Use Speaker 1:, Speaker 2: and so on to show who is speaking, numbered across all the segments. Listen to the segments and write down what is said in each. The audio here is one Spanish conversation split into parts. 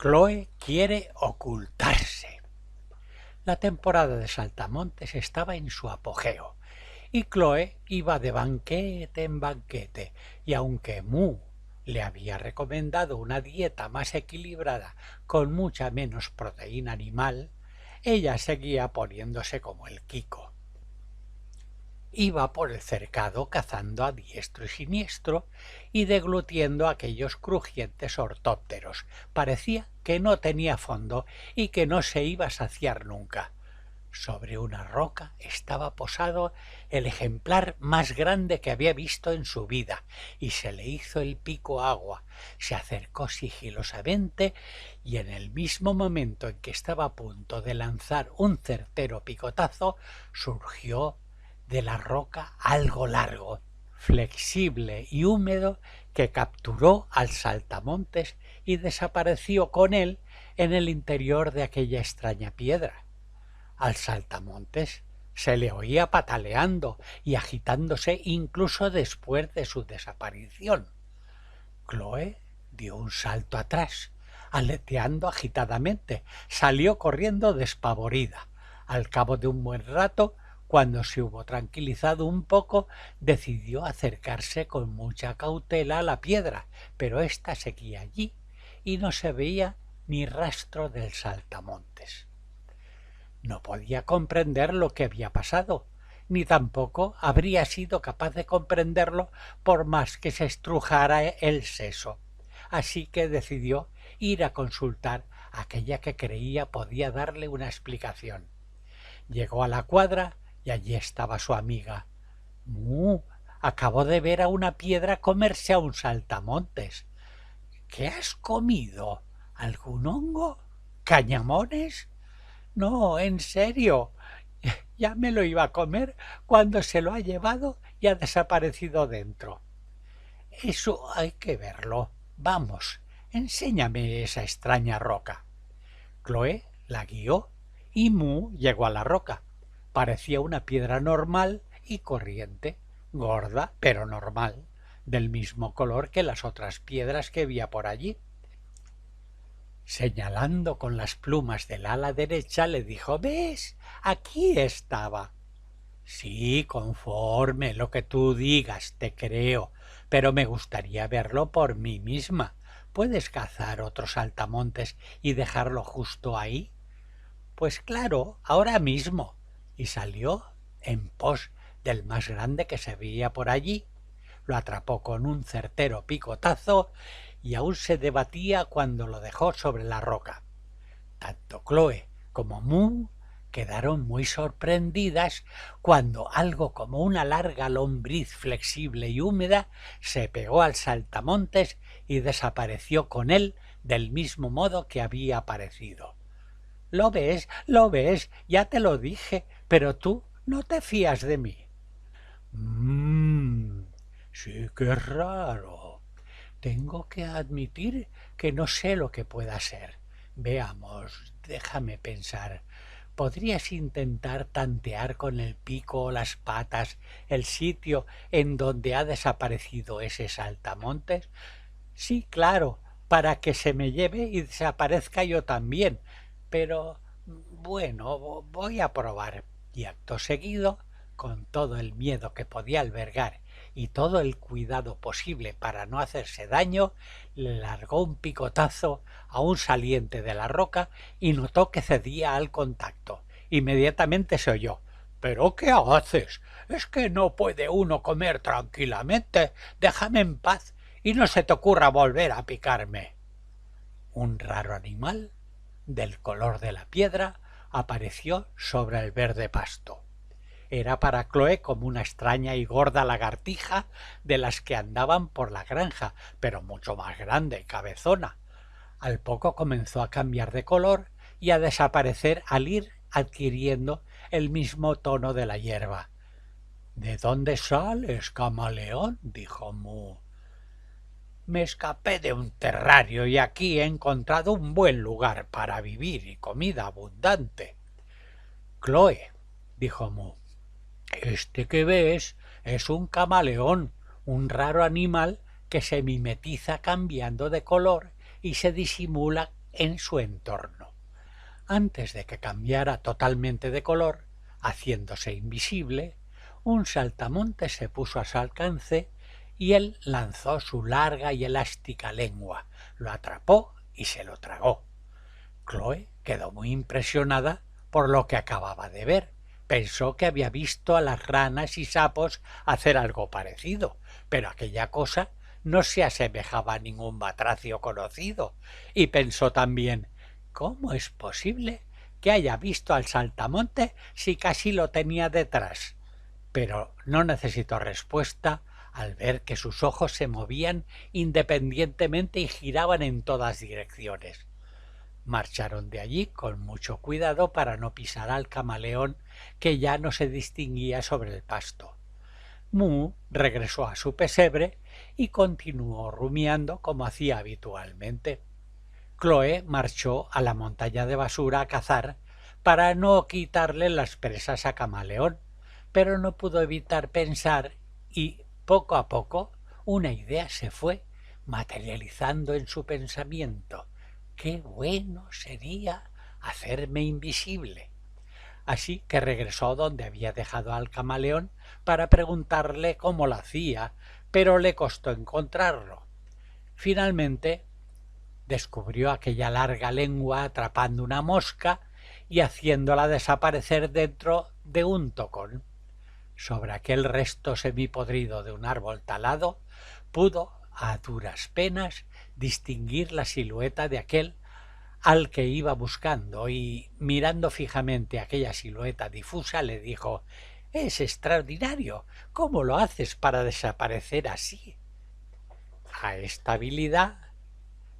Speaker 1: Chloe quiere ocultarse. La temporada de saltamontes estaba en su apogeo y Chloe iba de banquete en banquete, y aunque Moo le había recomendado una dieta más equilibrada con mucha menos proteína animal, ella seguía poniéndose como el quico. Iba por el cercado cazando a diestro y siniestro y deglutiendo aquellos crujientes ortópteros. Parecía que no tenía fondo y que no se iba a saciar nunca. Sobre una roca estaba posado el ejemplar más grande que había visto en su vida, y se le hizo el pico agua. Se acercó sigilosamente y en el mismo momento en que estaba a punto de lanzar un certero picotazo, surgió de la roca algo largo, flexible y húmedo, que capturó al saltamontes y desapareció con él en el interior de aquella extraña piedra. Al saltamontes se le oía pataleando y agitándose incluso después de su desaparición. Chloe dio un salto atrás, aleteando agitadamente. Salió corriendo despavorida. Al cabo de un buen rato, cuando se hubo tranquilizado un poco, decidió acercarse con mucha cautela a la piedra, pero ésta seguía allí y no se veía ni rastro del saltamontes. No podía comprender lo que había pasado, ni tampoco habría sido capaz de comprenderlo por más que se estrujara el seso. Así que decidió ir a consultar a aquella que creía podía darle una explicación. Llegó a la cuadra y allí estaba su amiga. Acabo de ver a una piedra comerse a un saltamontes. ¿Qué has comido? ¿Algún hongo? ¿Cañamones? No, en serio. Ya me lo iba a comer cuando se lo ha llevado y ha desaparecido dentro. Eso hay que verlo. Vamos, enséñame esa extraña roca. Chloe la guió y Moo llegó a la roca. Parecía una piedra normal y corriente, gorda pero normal, del mismo color que las otras piedras que había por allí. Señalando con las plumas del ala derecha, le dijo: ¿Ves? Aquí estaba. Sí, conforme, lo que tú digas, te creo, pero me gustaría verlo por mí misma. ¿Puedes cazar otros saltamontes y dejarlo justo ahí? Pues claro, ahora mismo. Y salió en pos del más grande que se veía por allí. Lo atrapó con un certero picotazo y aún se debatía cuando lo dejó sobre la roca. Tanto Chloe como Moo quedaron muy sorprendidas cuando algo como una larga lombriz flexible y húmeda se pegó al saltamontes y desapareció con él del mismo modo que había aparecido. ¿Lo ves? ¿Lo ves? Ya te lo dije, pero tú no te fías de mí. Sí que es raro. Tengo que admitir que no sé lo que pueda ser. Veamos, déjame pensar. ¿Podrías intentar tantear con el pico o las patas el sitio en donde ha desaparecido ese saltamontes? Sí, claro, para que se me lleve y desaparezca yo también. Pero, bueno, voy a probar. Y acto seguido, con todo el miedo que podía albergar y todo el cuidado posible para no hacerse daño, le largó un picotazo a un saliente de la roca y notó que cedía al contacto. Inmediatamente se oyó: ¿Pero qué haces? ¿Es que no puede uno comer tranquilamente? Déjame en paz y no se te ocurra volver a picarme. Un raro animal, del color de la piedra, apareció sobre el verde pasto. Era para Chloe como una extraña y gorda lagartija de las que andaban por la granja, pero mucho más grande y cabezona. Al poco comenzó a cambiar de color y a desaparecer al ir adquiriendo el mismo tono de la hierba. ¿De dónde sales, camaleón? Dijo Moo. Me escapé de un terrario y aquí he encontrado un buen lugar para vivir y comida abundante. Chloe, dijo Moo, este que ves es un camaleón, un raro animal que se mimetiza cambiando de color y se disimula en su entorno. Antes de que cambiara totalmente de color, haciéndose invisible, un saltamontes se puso a su alcance y él lanzó su larga y elástica lengua, lo atrapó y se lo tragó. Chloe quedó muy impresionada por lo que acababa de ver. Pensó que había visto a las ranas y sapos hacer algo parecido, pero aquella cosa no se asemejaba a ningún batracio conocido, y pensó también: ¿cómo es posible que haya visto al saltamonte si casi lo tenía detrás? Pero no necesitó respuesta al ver que sus ojos se movían independientemente y giraban en todas direcciones. Marcharon de allí con mucho cuidado para no pisar al camaleón, que ya no se distinguía sobre el pasto. Mu regresó a su pesebre y continuó rumiando como hacía habitualmente. Chloe marchó a la montaña de basura a cazar para no quitarle las presas a Camaleón, pero no pudo evitar pensar y, poco a poco, una idea se fue materializando en su pensamiento: ¡qué bueno sería hacerme invisible! Así que regresó donde había dejado al camaleón para preguntarle cómo lo hacía, pero le costó encontrarlo. Finalmente descubrió aquella larga lengua atrapando una mosca y haciéndola desaparecer dentro de un tocón. Sobre aquel resto semipodrido de un árbol talado pudo a duras penas distinguir la silueta de aquel al que iba buscando, y mirando fijamente aquella silueta difusa le dijo: «Es extraordinario. ¿Cómo lo haces para desaparecer así?» A esta habilidad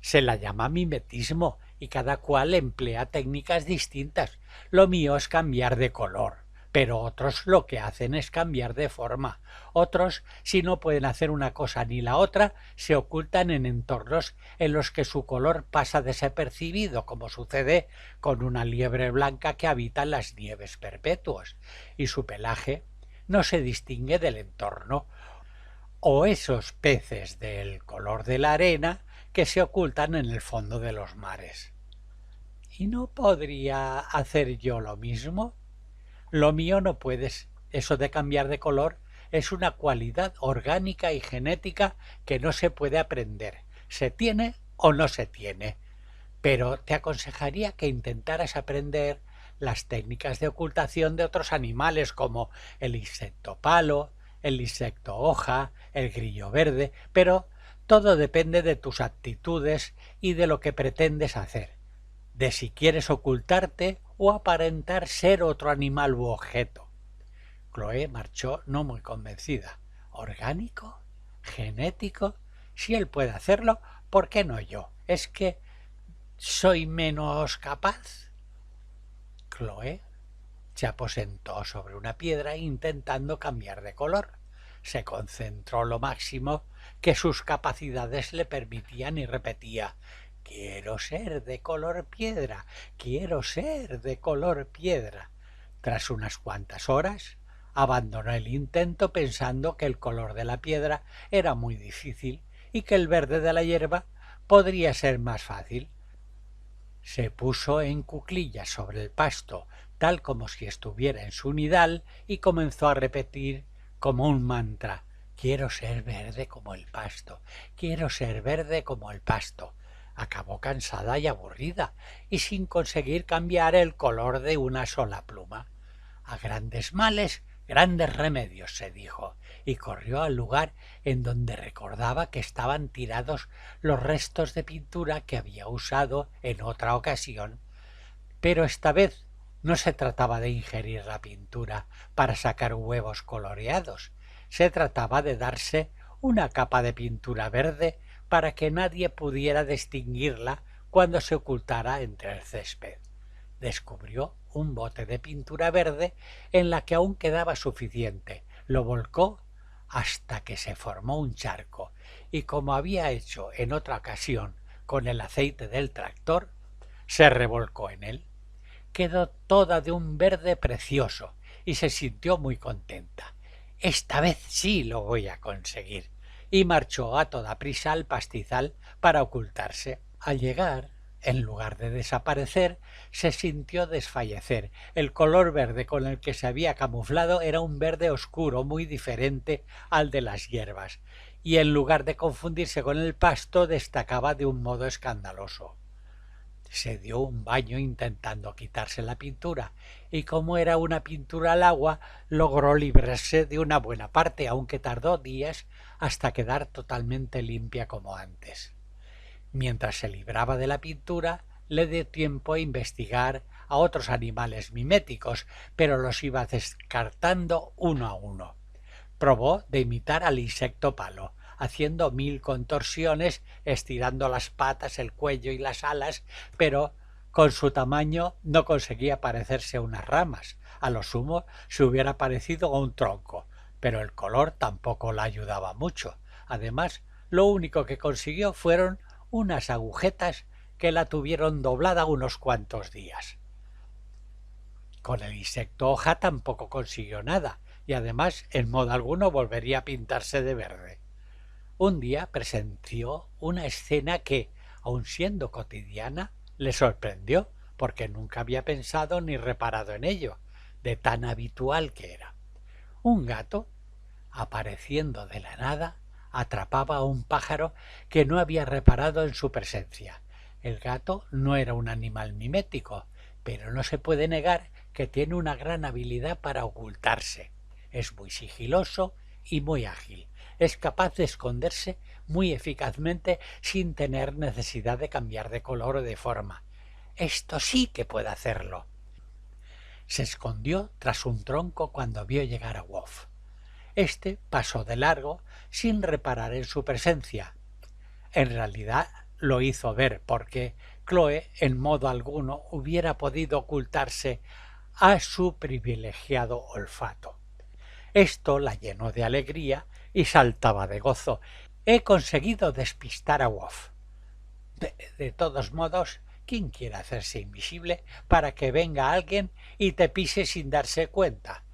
Speaker 1: se la llama mimetismo y cada cual emplea técnicas distintas. Lo mío es cambiar de color, pero otros lo que hacen es cambiar de forma. Otros, si no pueden hacer una cosa ni la otra, se ocultan en entornos en los que su color pasa desapercibido, como sucede con una liebre blanca que habita en las nieves perpetuas, y su pelaje no se distingue del entorno, o esos peces del color de la arena que se ocultan en el fondo de los mares. ¿Y no podría hacer yo lo mismo? Lo mío no puedes. Eso de cambiar de color es una cualidad orgánica y genética que no se puede aprender. Se tiene o no se tiene. Pero te aconsejaría que intentaras aprender las técnicas de ocultación de otros animales, como el insecto palo, el insecto hoja, el grillo verde, pero todo depende de tus aptitudes y de lo que pretendes hacer, de si quieres ocultarte o aparentar ser otro animal u objeto. Chloe marchó no muy convencida. ¿Orgánico? ¿Genético? Si él puede hacerlo, ¿por qué no yo? ¿Es que soy menos capaz? Chloe se aposentó sobre una piedra intentando cambiar de color. Se concentró lo máximo que sus capacidades le permitían y repetía: «Quiero ser de color piedra, quiero ser de color piedra». Tras unas cuantas horas, abandonó el intento pensando que el color de la piedra era muy difícil y que el verde de la hierba podría ser más fácil. Se puso en cuclillas sobre el pasto, tal como si estuviera en su nidal, y comenzó a repetir como un mantra: «Quiero ser verde como el pasto, quiero ser verde como el pasto». Acabó cansada y aburrida, y sin conseguir cambiar el color de una sola pluma. «A grandes males, grandes remedios», se dijo, y corrió al lugar en donde recordaba que estaban tirados los restos de pintura que había usado en otra ocasión. Pero esta vez no se trataba de ingerir la pintura para sacar huevos coloreados, se trataba de darse una capa de pintura verde para que nadie pudiera distinguirla cuando se ocultara entre el césped. Descubrió un bote de pintura verde en la que aún quedaba suficiente. Lo volcó hasta que se formó un charco, y como había hecho en otra ocasión con el aceite del tractor, se revolcó en él. Quedó toda de un verde precioso y se sintió muy contenta. «Esta vez sí lo voy a conseguir», y marchó a toda prisa al pastizal para ocultarse. Al llegar, en lugar de desaparecer, se sintió desfallecer. El color verde con el que se había camuflado era un verde oscuro, muy diferente al de las hierbas, y en lugar de confundirse con el pasto, destacaba de un modo escandaloso. Se dio un baño intentando quitarse la pintura, y como era una pintura al agua, logró librarse de una buena parte, aunque tardó días hasta quedar totalmente limpia como antes. Mientras se libraba de la pintura, le dio tiempo a investigar a otros animales miméticos, pero los iba descartando uno a uno. Probó de imitar al insecto palo, haciendo 1000 contorsiones, estirando las patas, el cuello y las alas, pero con su tamaño no conseguía parecerse a unas ramas. A lo sumo se hubiera parecido a un tronco, pero el color tampoco la ayudaba mucho. Además, lo único que consiguió fueron unas agujetas que la tuvieron doblada unos cuantos días. Con el insecto hoja tampoco consiguió nada, y además en modo alguno volvería a pintarse de verde. Un día presenció una escena que, aun siendo cotidiana, le sorprendió, porque nunca había pensado ni reparado en ello, de tan habitual que era. Un gato, apareciendo de la nada, atrapaba a un pájaro que no había reparado en su presencia. El gato no era un animal mimético, pero no se puede negar que tiene una gran habilidad para ocultarse. Es muy sigiloso y muy ágil. Es capaz de esconderse muy eficazmente sin tener necesidad de cambiar de color o de forma. Esto sí que puede hacerlo. Se escondió tras un tronco cuando vio llegar a Woff. Este pasó de largo sin reparar en su presencia. En realidad lo hizo ver porque Chloe en modo alguno hubiera podido ocultarse a su privilegiado olfato. Esto la llenó de alegría y saltaba de gozo. He conseguido despistar a Woff. De todos modos, ¿quién quiere hacerse invisible para que venga alguien y te pise sin darse cuenta?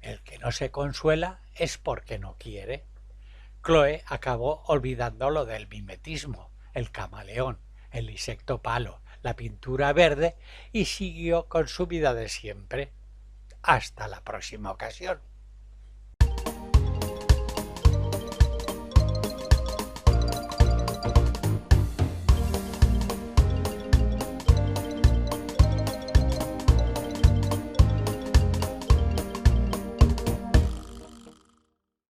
Speaker 1: El que no se consuela es porque no quiere. Chloe acabó olvidando lo del mimetismo, el camaleón, el insecto palo, la pintura verde y siguió con su vida de siempre. Hasta la próxima ocasión.